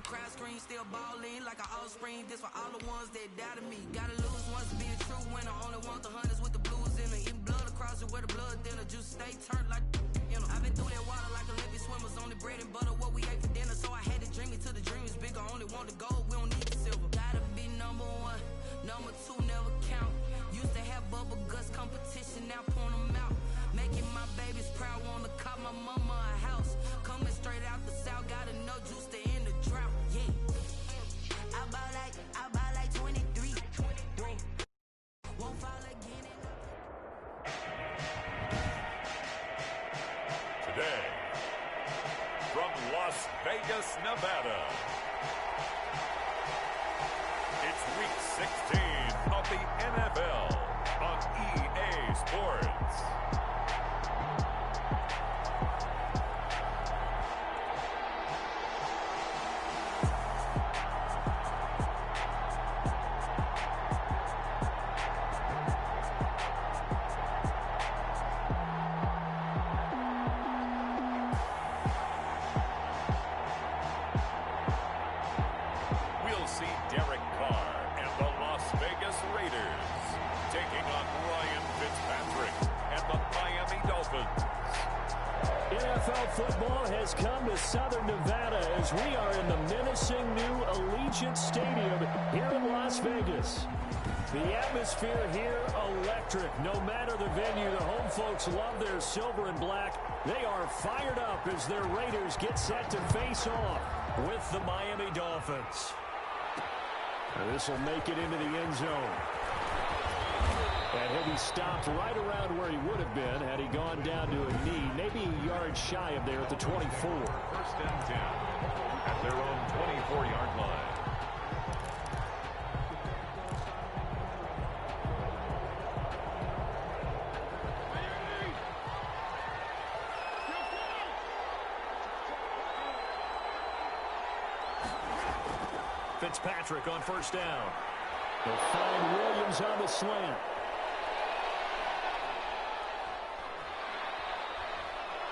crowd scream, still balling like an offspring. This for all the ones that doubted me. Gotta lose once to be a true winner. Only want the hunters with the blues in her. Eating blood across it where the blood thinner. Juice stay turned like you know. I've been through that water like Olympic swimmers. Only bread and butter what we ate for dinner. So I had to dream it till the dream is bigger. Only want the gold, we don't need the silver. Gotta be number one, number two never count. Used to have bubble guts competition, now point them out. Making my babies proud, wanna call my mama a house. Coming straight out the south, gotta know juice to end the drought. Yeah, I bought like 23. Won't fall again. Today, from Las Vegas, Nevada, it's Week 16 of the NFL on EA Sports. We'll see Derek Carr and the Las Vegas Raiders taking on Ryan Fitzpatrick and the Miami Dolphins. NFL football has come to Southern Nevada as we are in the menacing new Allegiant Stadium here in Las Vegas. The atmosphere here, electric. No matter the venue, the home folks love their silver and black. They are fired up as their Raiders get set to face off with the Miami Dolphins. This will make it into the end zone. And he'll be stopped right around where he would have been had he gone down to a knee, maybe a yard shy of there at the 24. First and 10 at their own 24-yard line. Fitzpatrick on first down. They'll find Williams on the slant.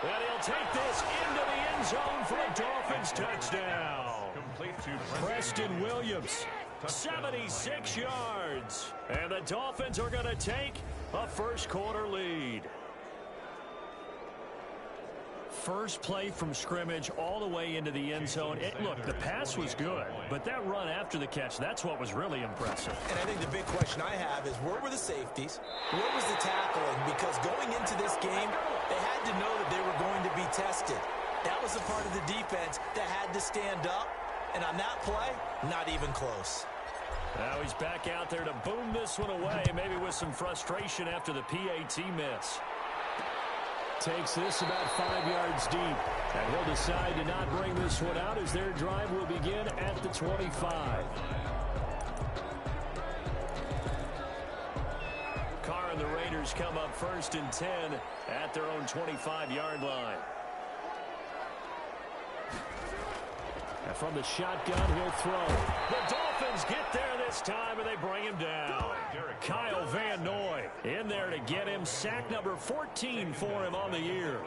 And he'll take this into the end zone for a Dolphins touchdown. Complete to Preston Williams, 76 yards. And the Dolphins are going to take a first quarter lead. First play from scrimmage all the way into the end zone. Look, the pass was good, but that run after the catch, that's what was really impressive. And I think the big question I have is where were the safeties? Where was the tackling? Because going into this game, they had to know that they were going to be tested. That was a part of the defense that had to stand up. And on that play, not even close. Now he's back out there to boom this one away, maybe with some frustration after the PAT miss. Takes this about 5 yards deep. And he'll decide to not bring this one out as their drive will begin at the 25. Carr and the Raiders come up first and 10 at their own 25-yard line. And from the shotgun, he'll throw. The Dolphins get there this time, and they bring him down. Kyle Van Noy in there to get him. Sack number 14 for him on the year.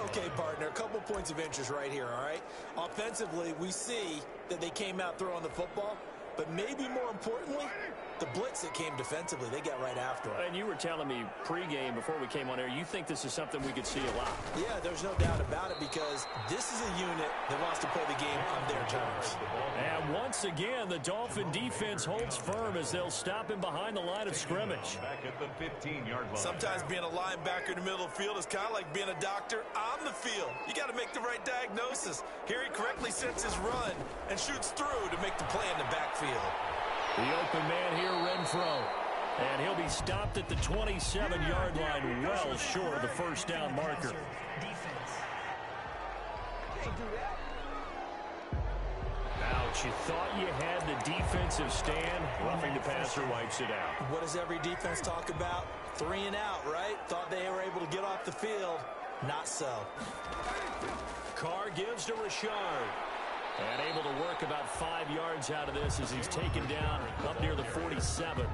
Okay, partner, a couple points of interest right here, all right? Offensively, we see that they came out throwing the football, but maybe more importantly, the blitz that came defensively, they got right after it. And you were telling me pregame before we came on air, you think this is something we could see a lot. Yeah, there's no doubt about it because this is a unit that wants to play the game on their terms. And once again, the Dolphin defense holds firm as they'll stop him behind the line of scrimmage. Back at the 15-yard line. Sometimes being a linebacker in the middle of the field is kind of like being a doctor on the field. You got to make the right diagnosis. Here he correctly sets his run and shoots through to make the play in the backfield. The open man here, Renfro. And he'll be stopped at the 27-yard line, well short of the first down marker. Ouch, you thought you had the defensive stand. Roughing the passer wipes it out. What does every defense talk about? 3 and out, right? Thought they were able to get off the field. Not so. Carr gives to Richard. And able to work about 5 yards out of this as he's taken down up near the 47.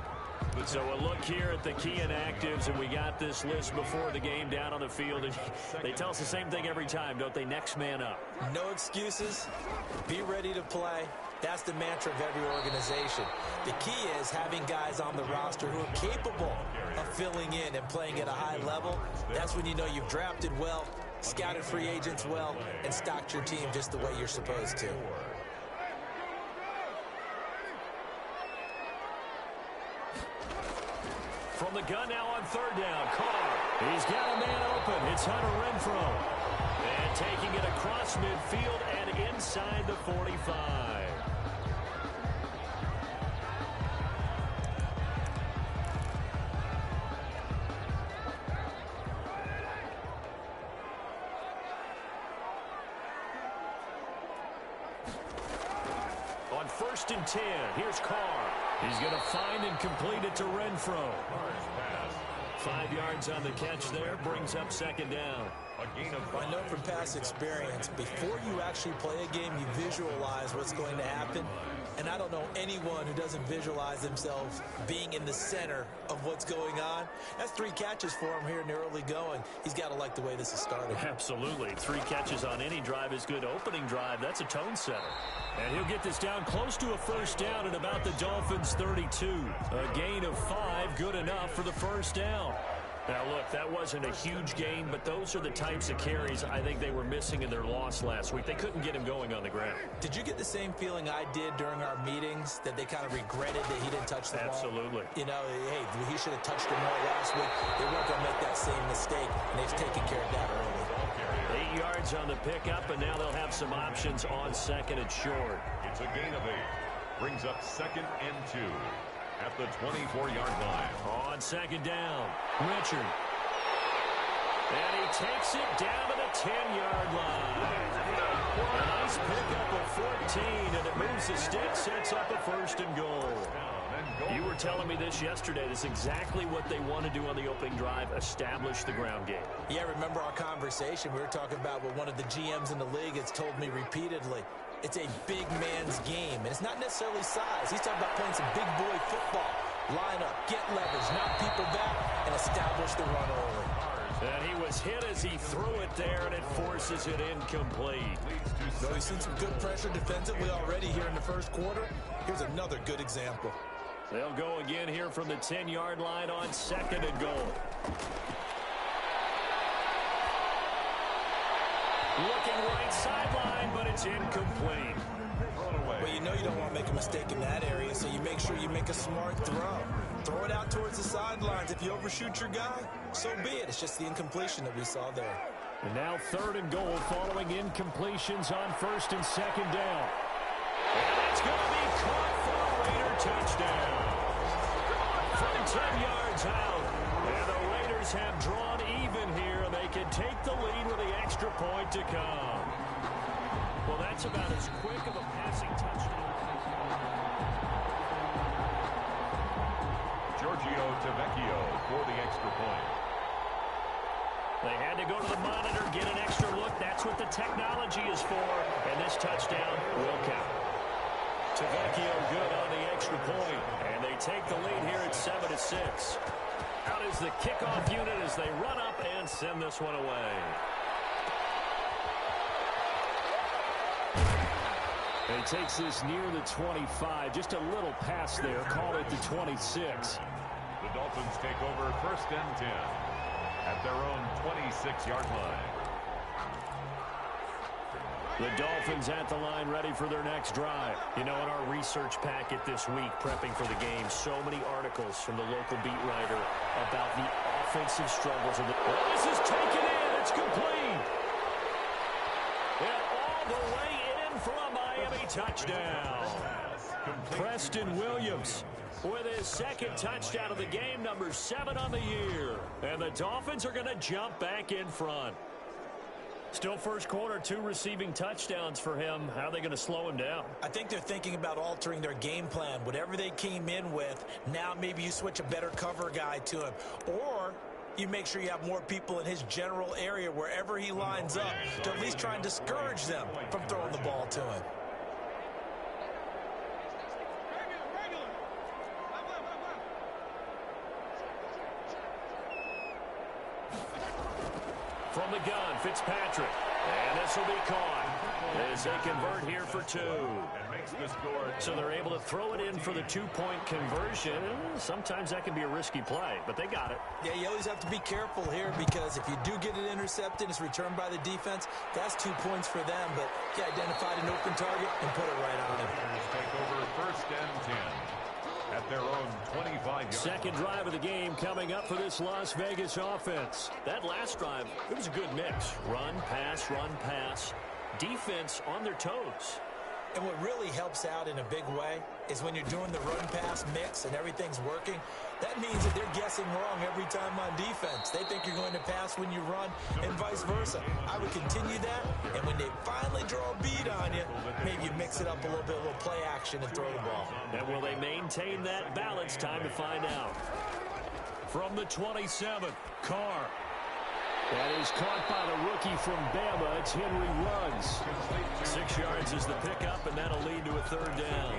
So a look here at the key inactives, and we got this list before the game down on the field. And they tell us the same thing every time, don't they? Next man up. No excuses. Be ready to play. That's the mantra of every organization. The key is having guys on the roster who are capable of filling in and playing at a high level. That's when you know you've drafted well, scouted free agents well, and stocked your team just the way you're supposed to. From the gun now on third down, Carr. He's got a man open. It's Hunter Renfro. And taking it across midfield and inside the 45. On 1st and 10, here's Carr. He's going to find and complete it to Renfro. 5 yards on the catch there, brings up 2nd down. I know from past experience, before you actually play a game, you visualize what's going to happen. And I don't know anyone who doesn't visualize themselves being in the center of what's going on. That's 3 catches for him here in the early going. He's got to like the way this is started. Absolutely. 3 catches on any drive is good. Opening drive, that's a tone setter. And he'll get this down close to a 1st down at about the Dolphins' 32. A gain of 5, good enough for the 1st down. Now, look, that wasn't a huge gain, but those are the types of carries I think they were missing in their loss last week. They couldn't get him going on the ground. Did you get the same feeling I did during our meetings, that they kind of regretted that he didn't touch the ball? Absolutely. You know, hey, he should have touched it more last week. They weren't going to make that same mistake, and they've taken care of that early. 8 yards on the pickup, and now they'll have some options on 2nd and short. It's a gain of 8. Brings up 2nd and 2 at the 24-yard line. On 2nd down, Richard. And he takes it down to the 10-yard line. A nice pickup of 14, and it moves the stick, sets up a 1st and goal. You were telling me this yesterday. This is exactly what they want to do on the opening drive, establish the ground game. Yeah, remember our conversation. We were talking about what one of the GMs in the league has told me repeatedly. It's a big man's game, and it's not necessarily size. He's talking about playing some big boy football. Line up, get leverage, knock people back, and establish the run early. And he was hit as he threw it there, and it forces it incomplete. Though he's seen some good pressure defensively already here in the 1st quarter, here's another good example. They'll go again here from the 10-yard line on 2nd and goal. Looking right sideline, but it's incomplete. Well, you know you don't want to make a mistake in that area, so you make sure you make a smart throw. Throw it out towards the sidelines. If you overshoot your guy, so be it. It's just the incompletion that we saw there. And now 3rd and goal following incompletions on 1st and 2nd down. And it's going to be caught for a Raider touchdown. From 10 yards out. And the Raiders have drawn even here. They can take the lead with the extra point to come. Well, that's about as quick of a passing touchdown. Giorgio Tavecchio for the extra point. They had to go to the monitor, get an extra look. That's what the technology is for. And this touchdown will count. Tavecchio good on the extra point. And they take the lead here at 7-6. Out is the kickoff unit as they run up and send this one away. He takes this near the 25. Just a little pass there. Call it the 26. The Dolphins take over 1st and 10 at their own 26-yard line. The Dolphins at the line ready for their next drive. You know, in our research packet this week, prepping for the game, so many articles from the local beat writer about the offensive struggles of the... Oh, this is taken in. It's complete. And all the way in for a Miami touchdown. Preston Williams with his 2nd touchdown of the game, number 7 on the year. And the Dolphins are going to jump back in front. Still 1st quarter, 2 receiving touchdowns for him. How are they going to slow him down? I think they're thinking about altering their game plan. Whatever they came in with, now maybe you switch a better cover guy to him. Or you make sure you have more people in his general area wherever he lines up to at least try and discourage them from throwing the ball to him. From the gun, Fitzpatrick. And this will be caught as they convert here for 2. So they're able to throw it in for the 2-point conversion. Sometimes that can be a risky play, but they got it. Yeah, you always have to be careful here because if you do get it intercepted, it's returned by the defense. That's 2 points for them, but you identified an open target and put it right on him. Take over 1st and 10 at their own 25-yard. Second drive of the game coming up for this Las Vegas offense. That last drive, it was a good mix. Run, pass, defense on their toes. And what really helps out in a big way is when you're doing the run-pass mix and everything's working, that means that they're guessing wrong every time on defense. They think you're going to pass when you run and vice versa. I would continue that, and when they finally draw a bead on you, maybe you mix it up a little bit, a little play action and throw the ball. And will they maintain that balance? Time to find out. From the 27, Carr. That is caught by the rookie from Bama. It's Henry Ruggs. 6 yards is the pickup, and that'll lead to a 3rd down.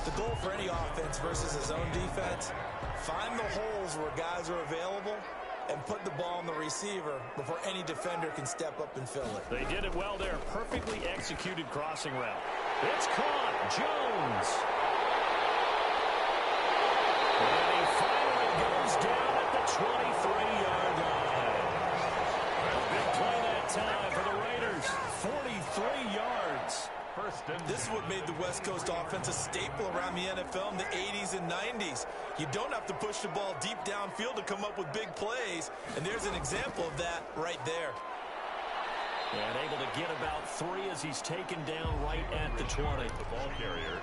The goal for any offense versus his own defense, find the holes where guys are available and put the ball on the receiver before any defender can step up and fill it. They did it well there. Perfectly executed crossing route. It's caught. Jones. And he finally goes down at the 23-yard line. Big play that time for the Raiders. 43 yards. This is what made the West Coast offense a staple around the NFL in the 80s and 90s. You don't have to push the ball deep downfield to come up with big plays, and there's an example of that right there. And able to get about 3 as he's taken down right at the 20. The ball carrier.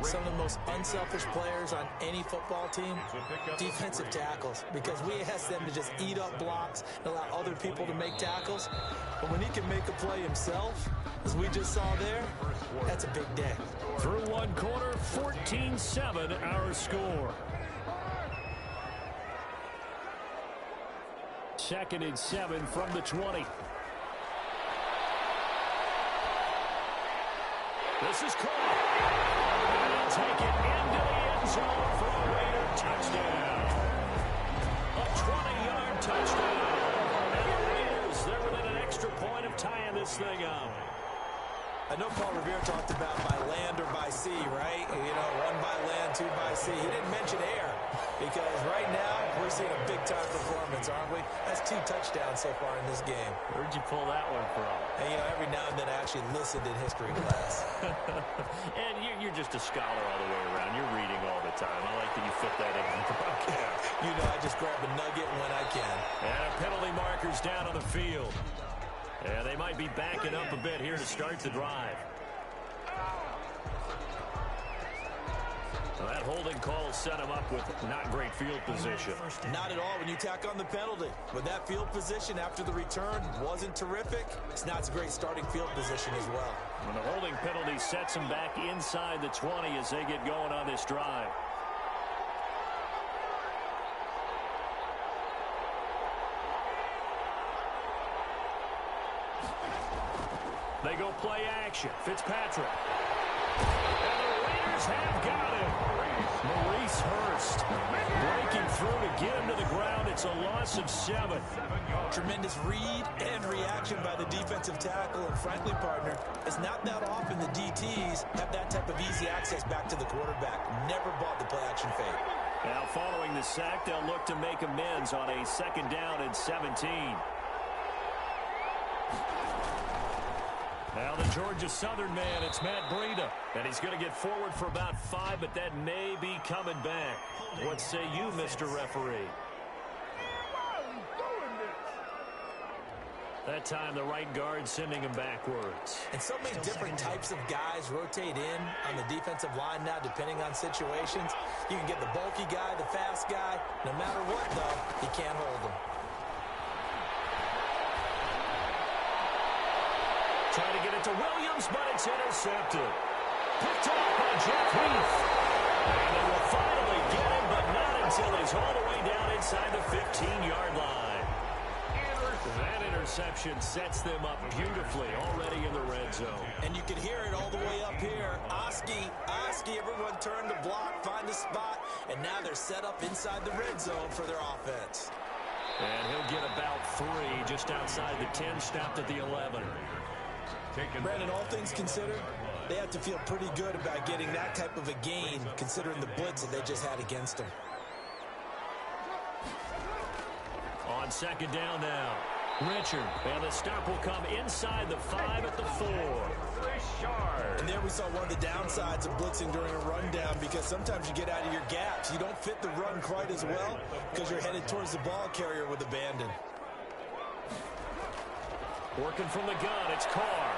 Some of the most unselfish players on any football team, defensive tackles, because we ask them to just eat up blocks and allow other people to make tackles. But when he can make a play himself, as we just saw there, that's a big day. Through one quarter, 14-7 our score. 2nd and 7 from the 20. This is caught. And he'll take it into the end zone for a Raider touchdown. A 20-yard touchdown. And the Raiders, they're within an extra point of tying this thing up. I know Paul Revere talked about by land or by sea, right? You know, 1 by land, 2 by sea. He didn't mention air because right now we're seeing a big-time performance, aren't we? That's 2 touchdowns so far in this game. Where'd you pull that one from? And, you know, every now and then I actually listened in history class. And you're just a scholar all the way around. You're reading all the time. I like that you fit that in the broadcast. You know, I just grab a nugget when I can. And a penalty marker's down on the field. And they might be backing up a bit here to start the drive. Well, that holding call set him up with not great field position. Not at all when you tack on the penalty. But that field position after the return wasn't terrific. It's not a great starting field position as well. And the holding penalty sets them back inside the 20 as they get going on this drive. They go play action. Fitzpatrick. And the Raiders have got him. Maurice Hurst breaking through to get him to the ground. It's a loss of 7. Tremendous read and reaction by the defensive tackle. And frankly, partner, it's not that often the DTs have that type of easy access back to the quarterback. Never bought the play action fake. Now following the sack, they'll look to make amends on a 2nd down and 17. Now the Georgia Southern man, it's Matt Breida. And he's going to get forward for about 5, but that may be coming back. What say you, Mr. Referee? That time the right guard sending him backwards. And so many different types of guys rotate in on the defensive line now depending on situations. You can get the bulky guy, the fast guy. No matter what, though, you can't hold them. Trying to get it to Williams, but it's intercepted. Picked off by Jeff Heath. And they will finally get him, but not until he's all the way down inside the 15-yard line. That interception sets them up beautifully already in the red zone. And you can hear it all the way up here. Oski, everyone turn the block, find a spot, and now they're set up inside the red zone for their offense. And he'll get about 3 just outside the 10, snapped at the 11. Brandon, all things considered, they have to feel pretty good about getting that type of a gain considering the blitz that they just had against them. On second down now, Richard, and the stop will come inside the 5 at the 4. And there we saw one of the downsides of blitzing during a rundown because sometimes you get out of your gaps. You don't fit the run quite as well because you're headed towards the ball carrier with abandon. Working from the gun, it's Carr.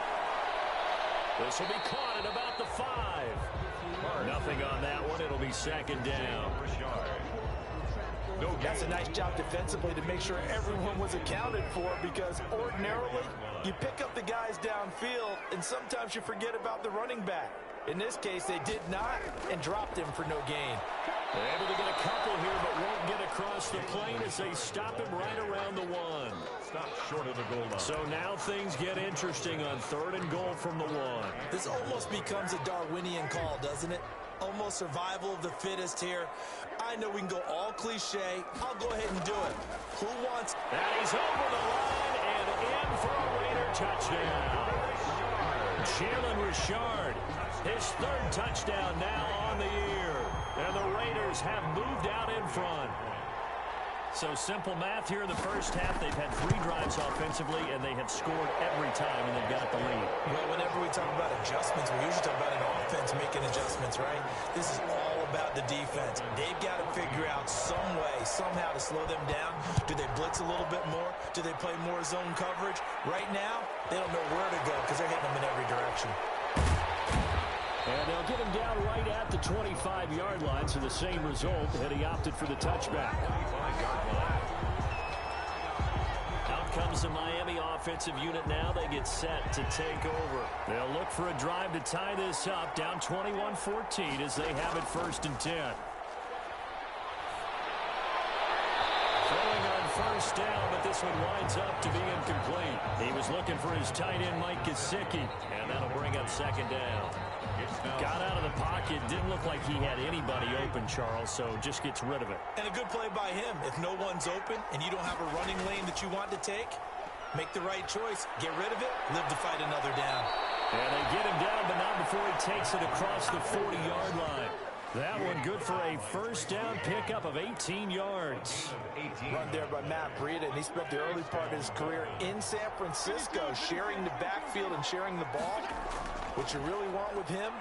This will be caught at about the 5. Nothing on that one. It'll be second down. That's a nice job defensively to make sure everyone was accounted for because ordinarily you pick up the guys downfield and sometimes you forget about the running back. In this case, they did not and dropped him for no gain. They're able to get a couple here but won't get across the plane as they stop him right around the 1. Stop short of the goal line. So now things get interesting on 3rd and goal from the 1. This almost becomes a Darwinian call, doesn't it? Almost survival of the fittest here. I know we can go all cliche. I'll go ahead and do it. Who wants? And he's over the line and in for a Raider touchdown. Jalen Richard, his 3rd touchdown now on the year. And the Raiders have moved out in front. So simple math here in the first half. They've had 3 drives offensively, and they have scored every time, and they've got the lead. Well, whenever we talk about adjustments, we usually talk about an offense making adjustments, right? This is all about the defense. They've got to figure out some way, somehow to slow them down. Do they blitz a little bit more? Do they play more zone coverage? Right now, they don't know where to go because they're hitting them in every direction. And they'll get him down right at the 25-yard line, so the same result, and he opted for the touchback. Out comes the Miami offensive unit now. They get set to take over. They'll look for a drive to tie this up, down 21-14 as they have it 1st and 10. Throwing on 1st down, but this one winds up to be incomplete. He was looking for his tight end, Mike Gesicki, and that'll bring up 2nd down. Got out of the pocket. Didn't look like he had anybody open, Charles, so just gets rid of it. And a good play by him. If no one's open and you don't have a running lane that you want to take, make the right choice. Get rid of it. Live to fight another down. And they get him down, but not before he takes it across the 40-yard line. That one good for a 1st down pickup of 18 yards. Run there by Matt Breida, and he spent the early part of his career in San Francisco sharing the backfield and sharing the ball. What you really want with him,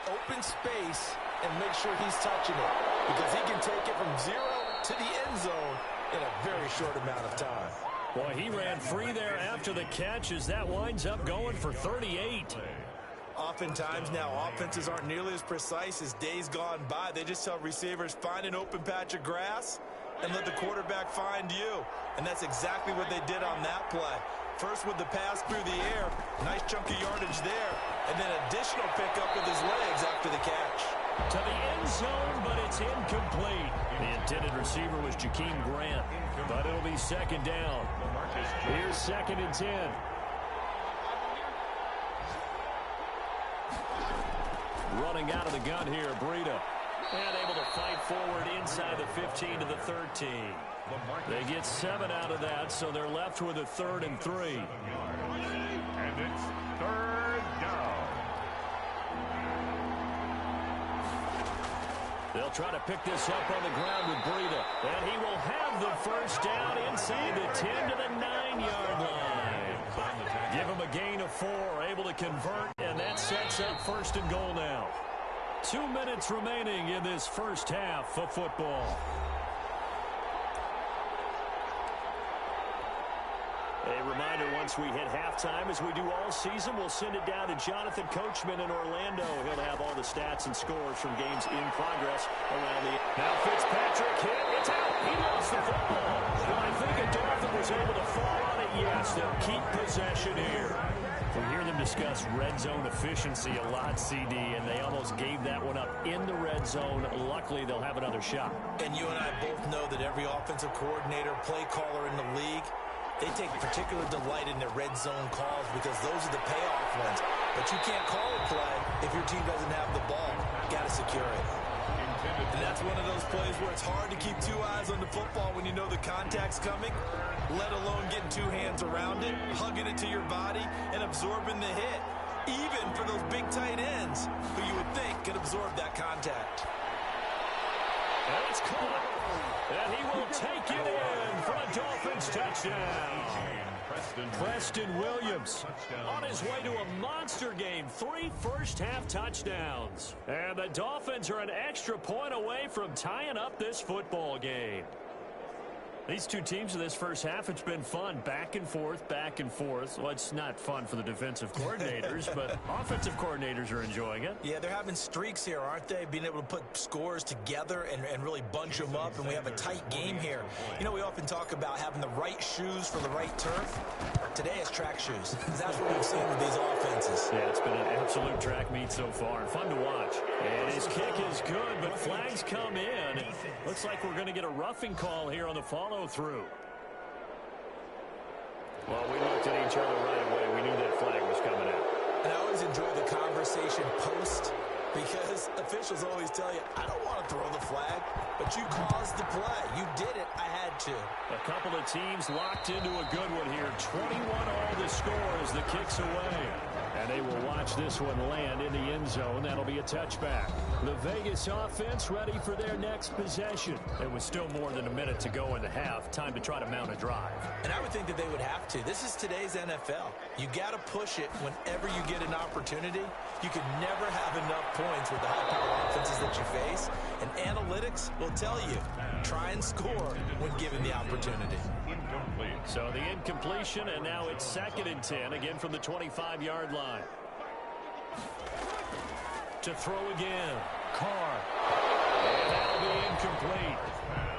open space and make sure he's touching it because he can take it from 0 to the end zone in a very short amount of time. Boy, he ran free there after the catch as that winds up going for 38. Oftentimes now, offenses aren't nearly as precise as days gone by. They just tell receivers, find an open patch of grass and let the quarterback find you. And that's exactly what they did on that play. First with the pass through the air, nice chunk of yardage there, and then additional pickup with his legs after the catch. To the end zone, but it's incomplete. The intended receiver was Jakeem Grant, but it'll be 2nd down. Here's 2nd and 10. Running out of the gun here, Breida. And able to fight forward inside the 15 to the 13. They get 7 out of that, so they're left with a 3rd and 3. And it's 3rd down. They'll try to pick this up on the ground with Breida. And he will have the 1st down inside the 10 to the 9-yard line. Give him a gain of 4, able to convert, and that sets up 1st and goal now. 2 minutes remaining in this first half of football. A reminder, once we hit halftime, as we do all season, we'll send it down to Jonathan Coachman in Orlando. He'll have all the stats and scores from games in progress around the... Now Fitzpatrick hit. It's out. He lost the football. Well, I think a Dolphin was able to fall on it. Yes, they'll keep possession here. We hear them discuss red zone efficiency a lot, CD, and they almost gave that one up in the red zone. Luckily, they'll have another shot. And you and I both know that every offensive coordinator, play caller in the league, they take particular delight in their red zone calls because those are the payoff ones. But you can't call a play if your team doesn't have the ball. Got to secure it. And that's one of those plays where it's hard to keep two eyes on the football when you know the contact's coming, let alone getting two hands around it, hugging it to your body, and absorbing the hit, even for those big tight ends who you would think could absorb that contact. And it's caught. And he will take it in for a Dolphins touchdown. Preston Williams on his way to a monster game. 3 first-half touchdowns. And the Dolphins are an extra point away from tying up this football game. These two teams in this first half, it's been fun. Back and forth, back and forth. Well, it's not fun for the defensive coordinators, but offensive coordinators are enjoying it. Yeah, they're having streaks here, aren't they? Being able to put scores together and really bunch them up, and we have a tight game here. You know, we often talk about having the right shoes for the right turf. Today is track shoes. That's what we've seen with these offenses. Yeah, it's been an absolute track meet so far. Fun to watch. And his kick is good, but flags come in. Looks like we're going to get a roughing call here on the follow-through. Well, we looked at each other right away. We knew that flag was coming out. And I always enjoy the conversation post, because officials always tell you, I don't want to throw the flag, but you caused the play. You did it. I had to. A couple of teams locked into a good one here. 21 all the score as the kick's away. And they will watch this one land in the end zone. That'll be a touchback. The Vegas offense ready for their next possession. It was still more than a minute to go in the half. Time to try to mount a drive. And I would think that they would have to. This is today's NFL. You got to push it whenever you get an opportunity. You can never have enough points with the high-power offenses that you face. And analytics will tell you, try and score when given the opportunity. So the incompletion, and now it's 2nd and 10, again from the 25-yard line. To throw again, Carr. And that'll be incomplete.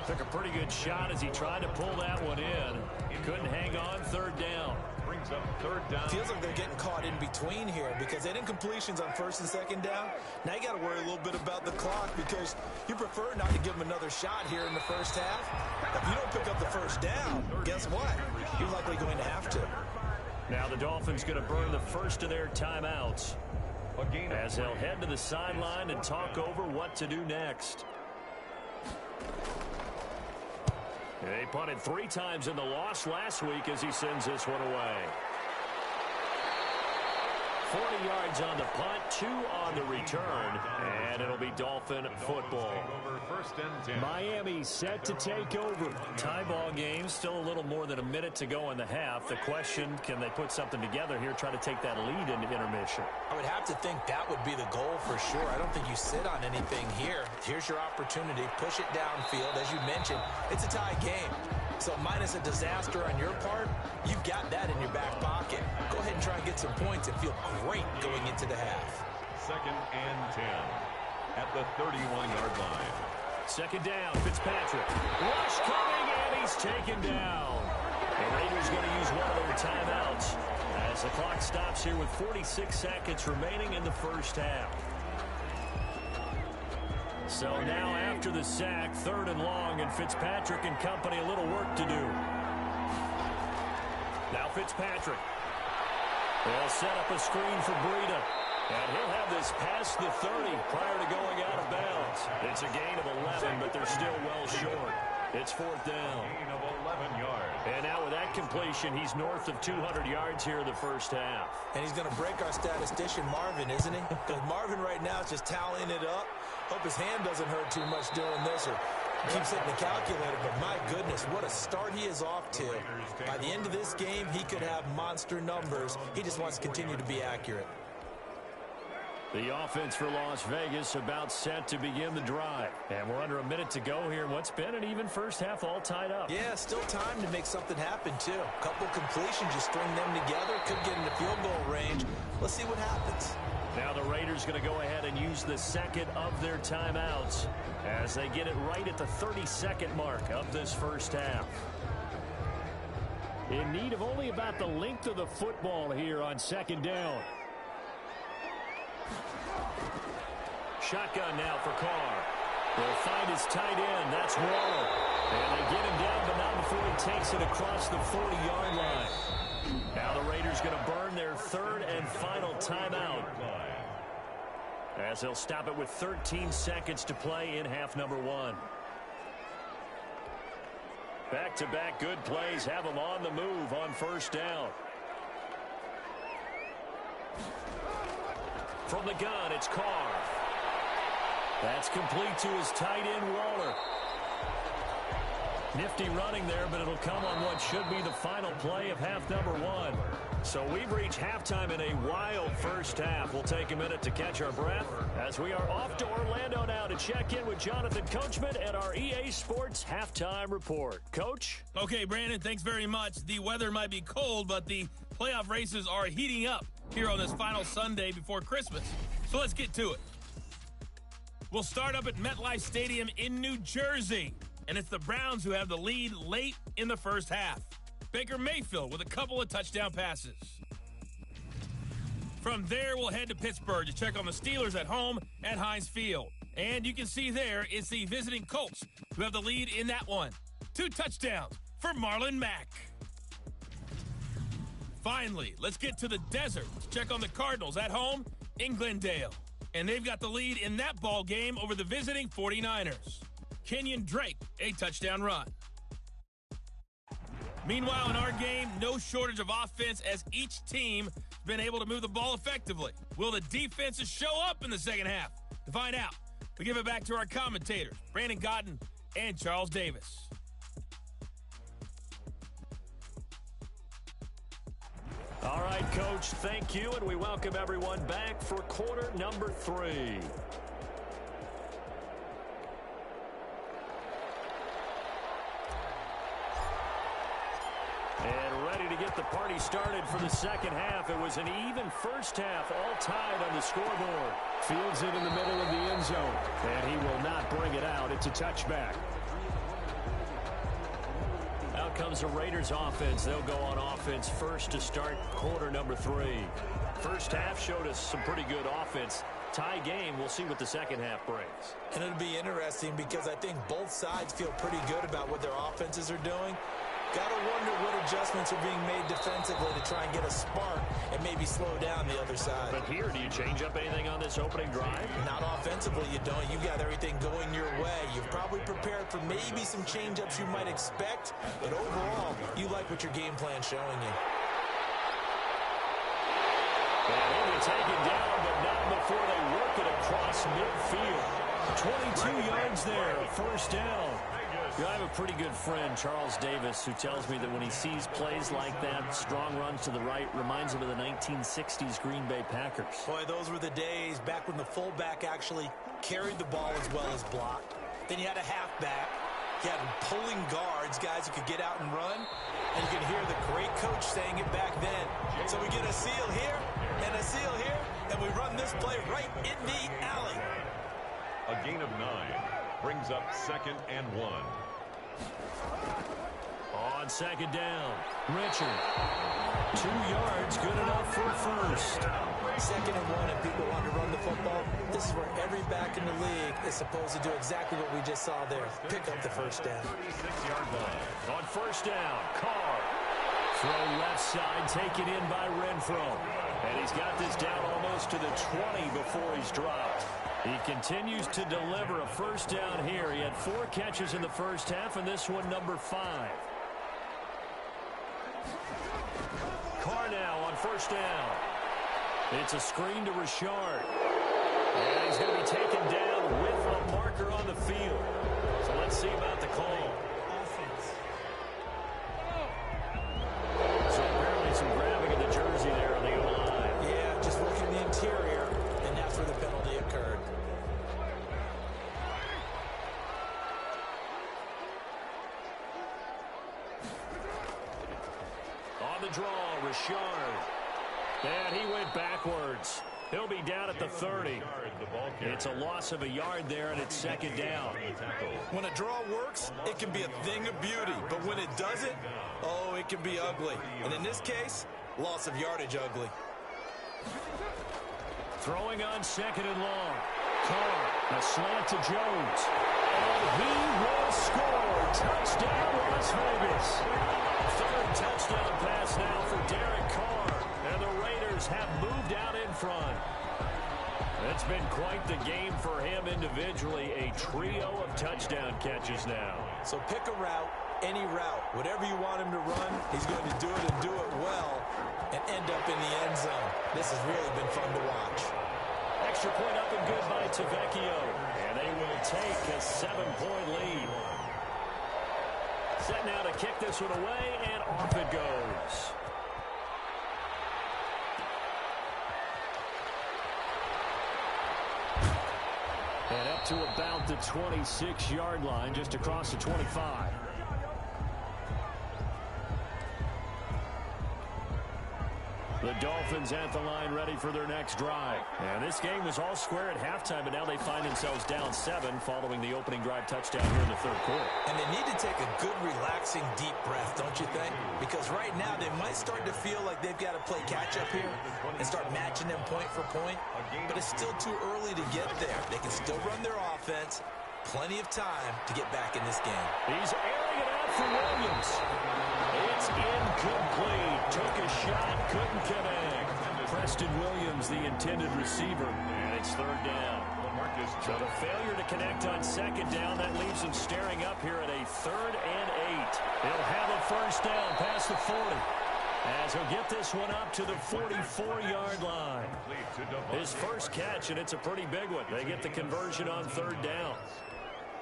Took a pretty good shot as he tried to pull that one in. Couldn't hang on, 3rd down. Brings up 3rd down. Feels like they're getting caught in between here because they had incompletions on 1st and 2nd down. Now you got to worry a little bit about the clock because you prefer not to give them another shot here in the first half. If you don't pick up the 1st down, guess what? You're likely going to have to. Now the Dolphins going to burn the first of their timeouts as they'll head to the sideline and talk over what to do next. They punted 3 times in the loss last week as he sends this one away. 40 yards on the punt, 2 on the return, and it'll be Dolphin football. Miami set to take over. Tie ball game, still a little more than a minute to go in the half. The question, can they put something together here, try to take that lead into intermission? I would have to think that would be the goal for sure. I don't think you sit on anything here. Here's your opportunity. Push it downfield. As you mentioned, it's a tie game. So minus a disaster on your part, you've got that in your back pocket. Go ahead and try and get some points and feel great going into the half. 2nd and 10 at the 31-yard line. 2nd down, Fitzpatrick. Rush coming, and he's taken down. The Raiders going to use one of their timeouts as the clock stops here with 46 seconds remaining in the first half. So now after the sack, 3rd and long, and Fitzpatrick and company a little work to do. Now Fitzpatrick. They'll set up a screen for Breida. And he'll have this past the 30 prior to going out of bounds. It's a gain of 11, but they're still well short. It's 4th down. Gain of 11 yards. And now with that completion, he's north of 200 yards here in the first half. And he's going to break our statistician Marvin, isn't he? Because Marvin right now is just tallying it up. Hope his hand doesn't hurt too much doing this or keeps hitting the calculator. But my goodness, what a start he is off to. By the end of this game, he could have monster numbers. He just wants to continue to be accurate. The offense for Las Vegas about set to begin the drive. And we're under a minute to go here in what's been an even first half all tied up. Yeah, still time to make something happen, too. A couple completions, you string them together, could get into field goal range. Let's see what happens. Now the Raiders going to go ahead and use the 2nd of their timeouts as they get it right at the 32nd mark of this first half. In need of only about the length of the football here on 2nd down. Shotgun now for Carr. They'll find his tight end. That's Waller. And they get him down, but not before he takes it across the 40-yard line. Now the Raiders going to burn their 3rd and final timeout. as they'll stop it with 13 seconds to play in half number one. Back-to-back good plays have them on the move on first down. From the gun, it's Carr. That's complete to his tight end, Waller. Nifty running there, but it'll come on what should be the final play of half number one. So we've reached halftime in a wild first half. We'll take a minute to catch our breath as we are off to Orlando now to check in with Jonathan Coachman and our EA Sports Halftime Report. Coach? Okay, Brandon, thanks very much. The weather might be cold, but the playoff races are heating up here on this final Sunday before Christmas. So let's get to it. We'll start up at MetLife Stadium in New Jersey. And it's the Browns who have the lead late in the first half. Baker Mayfield with a couple of touchdown passes. From there, we'll head to Pittsburgh to check on the Steelers at home at Heinz Field. And you can see there, it's the visiting Colts who have the lead in that one. 2 touchdowns for Marlon Mack. Finally, let's get to the desert to check on the Cardinals at home in Glendale. And they've got the lead in that ball game over the visiting 49ers. Kenyon Drake, a touchdown run. Meanwhile, in our game, no shortage of offense as each team has been able to move the ball effectively. Will the defenses show up in the second half? To find out, we give it back to our commentators, Brandon Godden and Charles Davis. All right, Coach, thank you, and we welcome everyone back for quarter number 3. And ready to get the party started for the second half. It was an even first half, all tied on the scoreboard. Fields it in the middle of the end zone, and he will not bring it out. It's a touchback. Out comes the Raiders offense. They'll go on offense first to start quarter number 3. First half showed us some pretty good offense. Tie game, we'll see what the second half brings. And it'll be interesting because I think both sides feel pretty good about what their offenses are doing. Got to wonder what adjustments are being made defensively to try and get a spark and maybe slow down the other side. But here, do you change up anything on this opening drive? Not offensively, you don't. You got everything going your way. You've probably prepared for maybe some change-ups you might expect, but overall, you like what your game plan's showing you. And he'll be taken down, but not before they work it across midfield. 22 yards there, first down. I have a pretty good friend, Charles Davis, who tells me that when he sees plays like that, strong runs to the right, reminds him of the 1960s Green Bay Packers. Boy, those were the days back when the fullback actually carried the ball as well as blocked. Then you had a halfback. You had pulling guards, guys who could get out and run. And you can hear the great coach saying it back then. So we get a seal here and a seal here, and we run this play right in the alley. A gain of 9 brings up 2nd and 1. On second down, Richard. 2 yards, good enough for first. 2nd and 1, and people want to run the football. This is where every back in the league is supposed to do exactly what we just saw there. Pick up the first down. 36-yard line. On first down, Carr. Throw left side, taken in by Renfro. And he's got this down almost to the 20 before he's dropped. He continues to deliver a first down here. He had 4 catches in the first half, and this one number 5. Carr now on first down. It's a screen to Richard. And he's going to be taken down with a marker on the field. So let's see about the call. So apparently some grabbing of the jersey there on the O-line. Yeah, just looking in the interior, and that's where the penalty occurred. On the draw, Richard. And he went backwards. He'll be down at the 30. It's a loss of a yard there, and it's second down. When a draw works, it can be a thing of beauty. But when it doesn't, oh, it can be ugly. And in this case, loss of yardage ugly. Throwing on second and long. Carr, a slant to Jones. And he will score. Touchdown, Las Vegas. 3rd touchdown pass now for Derek Carr. And the Raiders have moved out in front. It's been quite the game for him individually. A trio of touchdown catches now. So pick a route, any route. Whatever you want him to run, he's going to do it and do it well and end up in the end zone. This has really been fun to watch. Extra point up and good by Tavecchio. And they will take a 7-point lead. Set now to kick this one away, and off it goes. And up to about the 26-yard line, just across the 25. The Dolphins at the line, ready for their next drive. And this game was all square at halftime, but now they find themselves down 7 following the opening drive touchdown here in the third quarter. And they need to take a good, relaxing, deep breath, don't you think? Because right now they might start to feel like they've got to play catch-up here and start matching them point for point. But it's still too early to get there. They can still run their offense. Plenty of time to get back in this game. He's airing it out for Williams. It's incomplete. Took a shot, couldn't connect. Preston Williams, the intended receiver, and it's third down. So the failure to connect on second down, that leaves him staring up here at a 3rd and 8. He'll have a first down past the 40. As he'll get this one up to the 44-yard line. His first catch, and it's a pretty big one. They get the conversion on third down.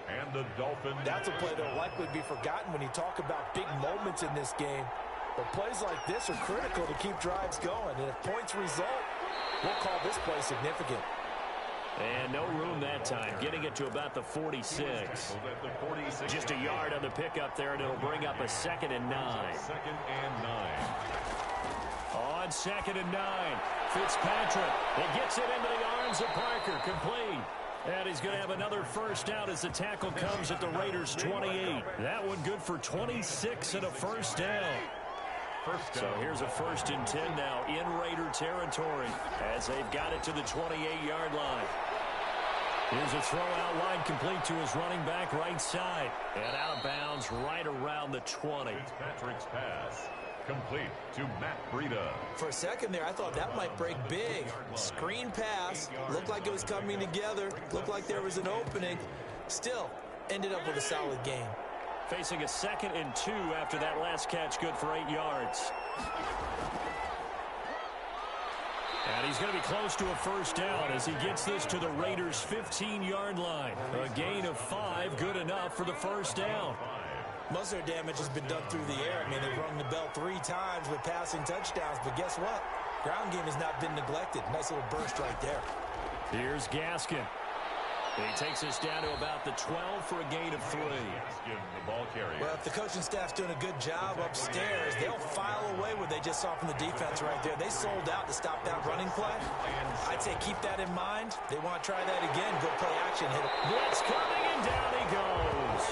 And the Dolphins. That's a play that will likely be forgotten when you talk about big moments in this game. But plays like this are critical to keep drives going. And if points result, we'll call this play significant. And no room that time, getting it to about the 46. Just a yard on the pickup there, and it'll bring up a 2nd and 9. 2nd and 9. On 2nd and 9, Fitzpatrick. He gets it into the arms of Parker, complete. And he's going to have another first down as the tackle comes at the Raiders' 28. That one good for 26 and a first down. So here's a 1st and 10 now in Raider territory as they've got it to the 28-yard line. Here's a throw out wide, complete to his running back right side. And out of bounds right around the 20. Fitzpatrick's pass complete to Matt Breida. For a second there, I thought that might break big. Screen pass. Looked like it was coming together. Looked like there was an opening. Still, ended up with a solid game. Facing a 2nd and 2 after that last catch, good for 8 yards. And he's going to be close to a first down as he gets this to the Raiders' 15-yard line. A gain of 5, good enough for the first down. Most of their damage has been done through the air. I mean, they've rung the bell 3 times with passing touchdowns, but guess what? Ground game has not been neglected. Nice little burst right there. Here's Gaskin. He takes us down to about the 12 for a gain of 3. Give the ball carrier. Well, if the coaching staff's doing a good job upstairs, they'll file away what they just saw from the defense right there. They sold out to stop that running play. I'd say keep that in mind. They want to try that again. Go play action. Hit it. Blitz coming, and down he goes.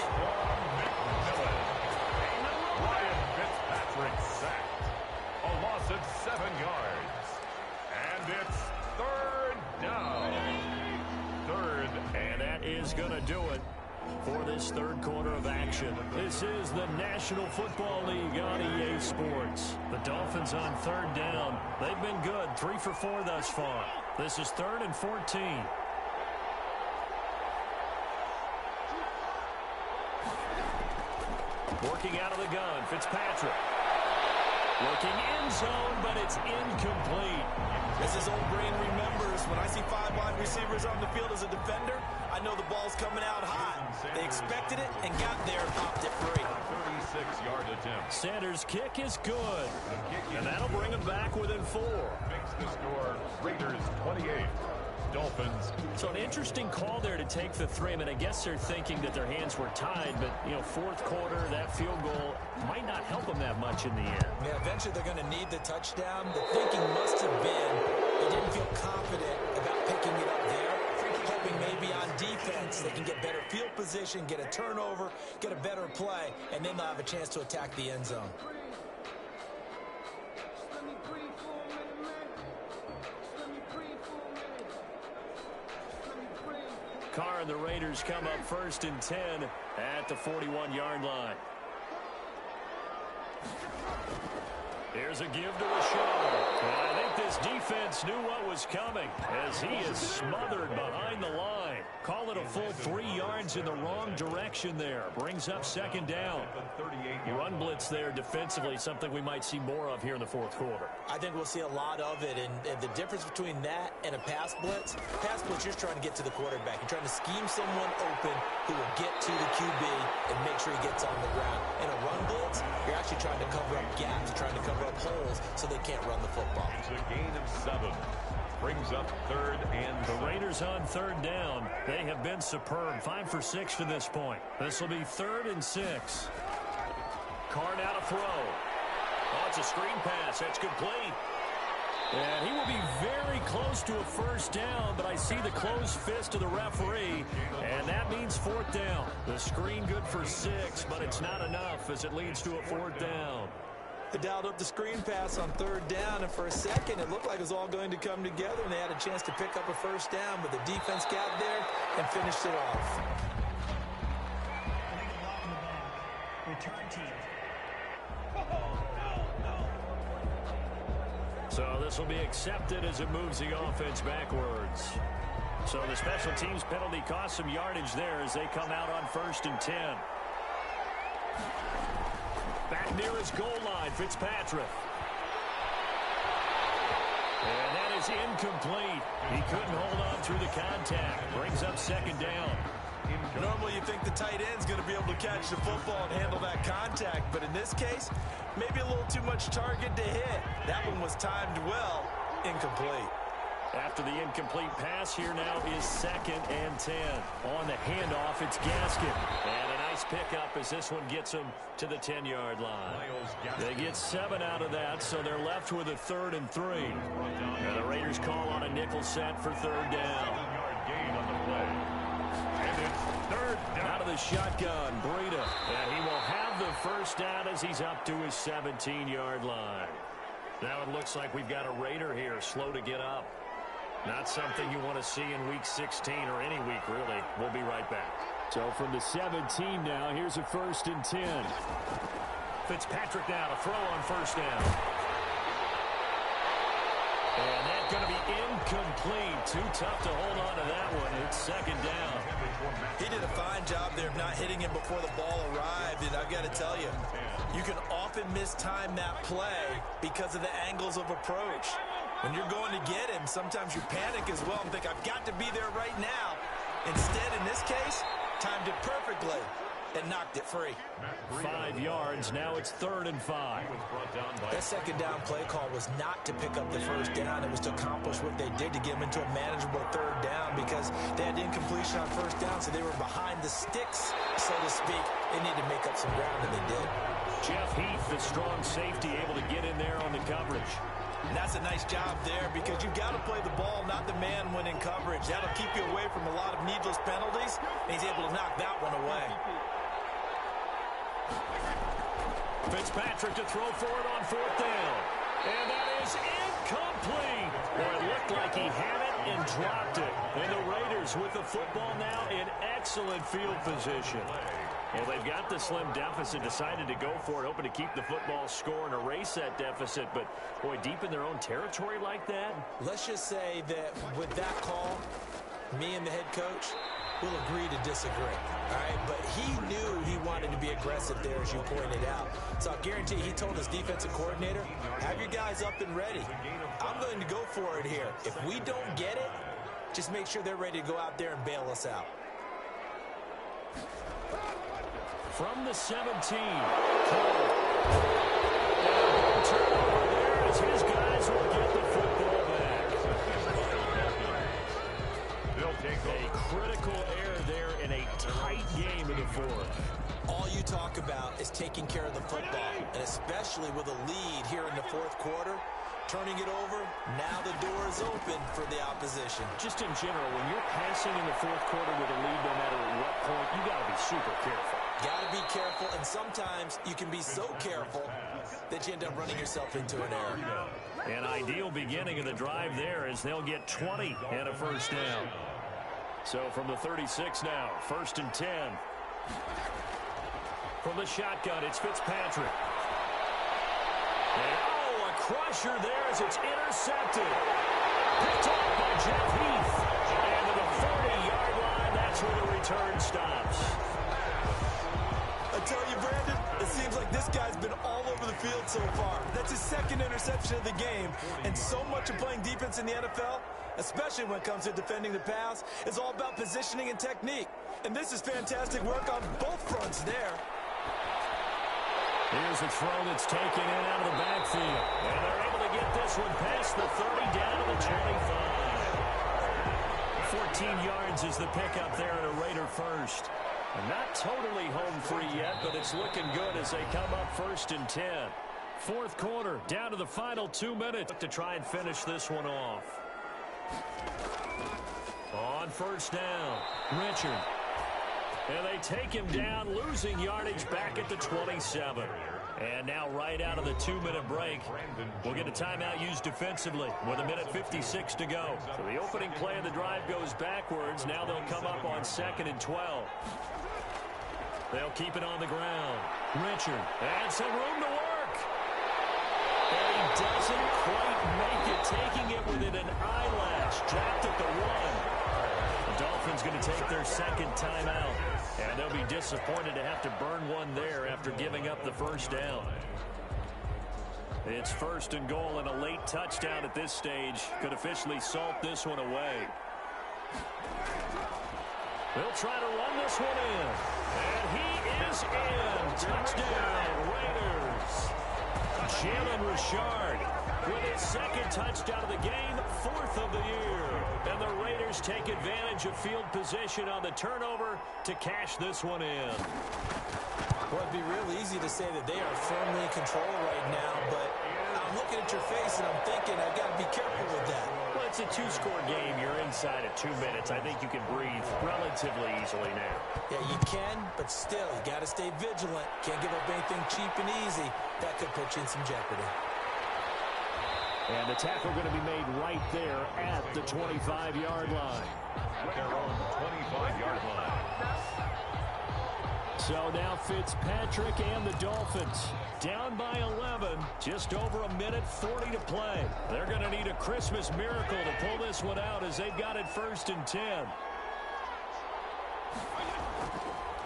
Ryan Fitzpatrick sacked. A loss of 7 yards. And it's 3rd down. And that is going to do it for this third quarter of action. This is the National Football League on EA Sports. The Dolphins on 3rd down. They've been good, 3 for 4 thus far. This is 3rd and 14. Working out of the gun, Fitzpatrick. Looking end zone, but it's incomplete. As his old brain remembers, when I see 5 wide receivers on the field as a defender, I know the ball's coming out hot. They expected it and got there and popped it free. 36-yard attempt. Sanders' kick is good. And that'll bring him back within 4. Makes the score Raiders 28. Dolphins. So an interesting call there to take the 3. I mean, I guess they're thinking that their hands were tied, but, you know, 4th quarter, that field goal might not help them that much in the end. Yeah, eventually they're going to need the touchdown. The thinking must have been they didn't feel confident about picking it up there. Hoping maybe on defense they can get better field position, get a turnover, get a better play, and then they'll have a chance to attack the end zone. Carr and the Raiders come up 1st and 10 at the 41-yard line. Here's a give to Rashad. And I think this defense knew what was coming as he is smothered behind the line. Call it a full 3 yards in the wrong direction there. Brings up second down. Run blitz there defensively, something we might see more of here in the fourth quarter. I think we'll see a lot of it, and the difference between that and a pass blitz, you're trying to get to the quarterback. You're trying to scheme someone open who will get to the QB and make sure he gets on the ground. In a run blitz, you're actually trying to cover up gaps, trying to cover up holes so they can't run the football. It's a gain of 7. Brings up third and the Raiders on third down. They have been superb. 5 for 6 to this point. This will be 3rd and 6. Carr now to throw. Oh, it's a screen pass. That's complete. And he will be very close to a first down, but I see the closed fist of the referee, and that means 4th down. The screen good for 6, but it's not enough as it leads to a 4th down. They dialed up the screen pass on 3rd down, and for a second it looked like it was all going to come together, and they had a chance to pick up a first down, but the defense got there and finished it off. Return team. So this will be accepted as it moves the offense backwards. So the special teams penalty cost some yardage there as they come out on 1st and 10. Back near his goal line, Fitzpatrick. And that is incomplete. He couldn't hold on through the contact. Brings up 2nd down. Normally you think the tight end's going to be able to catch the football and handle that contact, but in this case, maybe a little too much target to hit. That one was timed well, incomplete. After the incomplete pass, here now is 2nd and 10. On the handoff, it's Gaskin. And a nice pickup as this one gets them to the 10-yard line. They get 7 out of that, so they're left with a 3rd and 3. And the Raiders call on a nickel set for 3rd down. Out of the shotgun, Breida. And he will have the first down as he's up to his 17-yard line. Now it looks like we've got a Raider here, slow to get up. Not something you want to see in Week 16 or any week, really. We'll be right back. So from the 17 now, here's a 1st and 10. Fitzpatrick now to throw on 1st down. And that's going to be incomplete. Too tough to hold on to that one. It's 2nd down. He did a fine job there of not hitting him before the ball arrived, and I've got to tell you, you can often mistime that play because of the angles of approach. When you're going to get him, sometimes you panic as well and think, I've got to be there right now. Instead, in this case, timed it perfectly and knocked it free. 5 yards. Now it's 3rd and 5. That 2nd down play call was not to pick up the first down. It was to accomplish what they did to get them into a manageable 3rd down because they had incompletion on 1st down, so they were behind the sticks, so to speak. They needed to make up some ground, and they did. Jeff Heath, the strong safety, able to get in there on the coverage. And that's a nice job there because you've got to play the ball, not the man when in coverage. That'll keep you away from a lot of needless penalties, and he's able to knock that one away. Fitzpatrick to throw for it on 4th down. And that is incomplete. Well, it looked like he had it and dropped it. And the Raiders with the football now in excellent field position. Well, they've got the slim deficit, decided to go for it, hoping to keep the football score and erase that deficit. But, boy, deep in their own territory like that. Let's just say that with that call, me and the head coach will agree to disagree. All right, but he knew he wanted to be aggressive there, as you pointed out. So I guarantee he told his defensive coordinator, have your guys up and ready. I'm going to go for it here. If we don't get it, just make sure they're ready to go out there and bail us out. From the 17. Turnover there as his guys will get the football back. A critical error there in a tight game in the 4th. All you talk about is taking care of the football, and especially with a lead here in the 4th quarter, turning it over, now the door is open for the opposition. Just in general, when you're passing in the 4th quarter with a lead, no matter what point, you got to be super careful. Got to be careful, and sometimes you can be so careful that you end up running yourself into an error. An ideal beginning of the drive there as they'll get 20 and a first down. So from the 36 now, 1st and 10. From the shotgun, it's Fitzpatrick. And, oh, crusher there as it's intercepted. Picked off by Jeff Heath. And to the 40-yard line, that's where the return stops. I tell you, Brandon, it seems like this guy's been all over the field so far. That's his second interception of the game. And so much of playing defense in the NFL, especially when it comes to defending the pass, is all about positioning and technique. And this is fantastic work on both fronts there. Here's a throw that's taken in out of the backfield. And they're able to get this one past the 30 down to the 25. 14 yards is the pickup there at a Raider first. Not totally home free yet, but it's looking good as they come up 1st and 10. Fourth quarter, down to the final 2 minutes to try and finish this one off. On first down, Richard. And they take him down, losing yardage back at the 27. And now right out of the 2-minute break, we'll get a timeout used defensively with 1:56 to go. So the opening play of the drive goes backwards. Now they'll come up on 2nd and 12. They'll keep it on the ground. Richard, and some room to work. And he doesn't quite make it, taking it within an eyelash. Trapped at the 1. The Dolphins going to take their second timeout. And they'll be disappointed to have to burn one there after giving up the first down. It's 1st and goal, and a late touchdown at this stage could officially salt this one away. They'll try to run this one in. And he is in. Touchdown, Raiders. Jalen Richard with his second touchdown of the game, 4th of the year. And the Raiders take advantage of field position on the turnover to cash this one in. Well, it'd be real easy to say that they are firmly in control right now, but I'm looking at your face and I'm thinking I've got to be careful with that. Well, it's a 2-score game. You're inside at 2 minutes. I think you can breathe relatively easily now. Yeah, you can, but still, you got to stay vigilant. Can't give up anything cheap and easy. That could put you in some jeopardy. And the tackle going to be made right there at the 25-yard line. At their own 25-yard line. So now Fitzpatrick and the Dolphins down by 11, just over 1:40 to play. They're going to need a Christmas miracle to pull this one out as they've got it 1st and 10.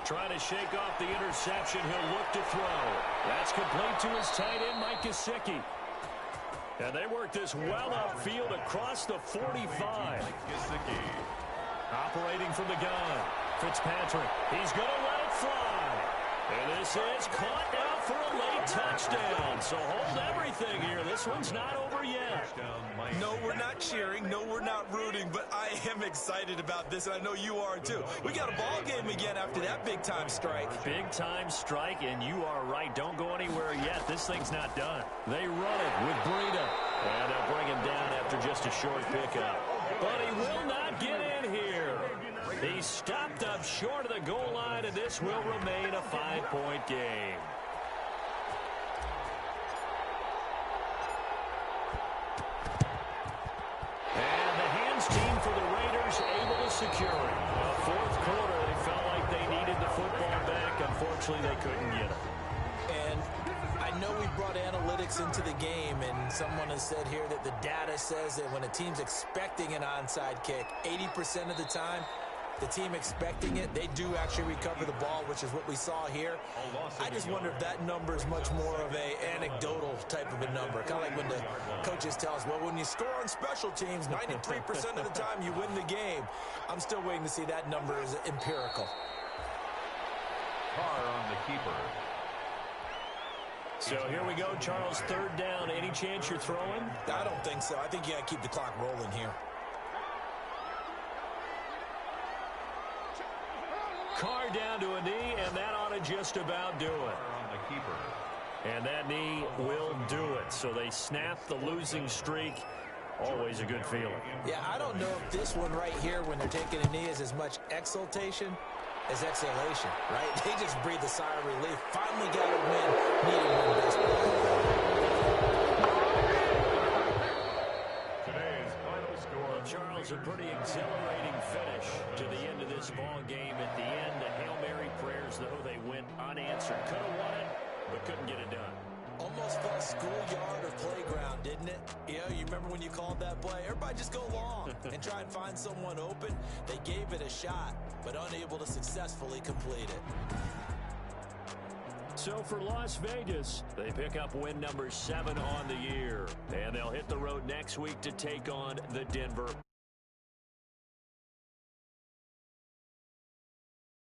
Trying to shake off the interception. He'll look to throw. That's complete to his tight end, Mike Gesicki. And they work this well upfield across the 45. Operating from the gun. Fitzpatrick. He's going to let it fly. And this is caught now for a late touchdown. So hold everything here. This one's not over yet. No, we're not cheering. No, we're not rooting. But I am excited about this, and I know you are too. We got a ball game again after that big-time strike. Big-time strike, and you are right. Don't go anywhere yet. This thing's not done. They run it with Breida. And they'll bring him down after just a short pickup. But he will not get in here. He's stopped up short of the goal line, and this will remain a 5-point game. And the hands team for the Raiders able to secure it. Fourth quarter, they felt like they needed the football back. Unfortunately, they couldn't get it. And I know we brought analytics into the game, and someone has said here that the data says that when a team's expecting an onside kick, 80% of the time, the team expecting it, they do actually recover the ball, which is what we saw here. I just wonder if that number is much more of a anecdotal type of a number. Kind of like when the coaches tell us, well, when you score on special teams, 93% of the time you win the game. I'm still waiting to see that number is empirical. Carr on the keeper. So here we go, Charles, 3rd down. Any chance you're throwing? I don't think so. I think you got to keep the clock rolling here. Carr down to a knee, and that ought to just about do it. On the keeper. And that knee will do it. So they snap the losing streak. Always a good feeling. Yeah, I don't know if this one right here, when they're taking a knee, is as much exultation as exhalation, right? They just breathe a sigh of relief. Finally got a win. Needed one desperately. Today's final score. Charles, a pretty exhilarating finish to the end of this ball game. At the end, the Hail Mary prayers, though, they went unanswered. Could have won it, but couldn't get it done. almost felt schoolyard or playground, didn't it? You remember when you called that play? Everybody just go long and try and find someone open. They gave it a shot, but unable to successfully complete it. So for Las Vegas, they pick up win number 7 on the year. And they'll hit the road next week to take on the Denver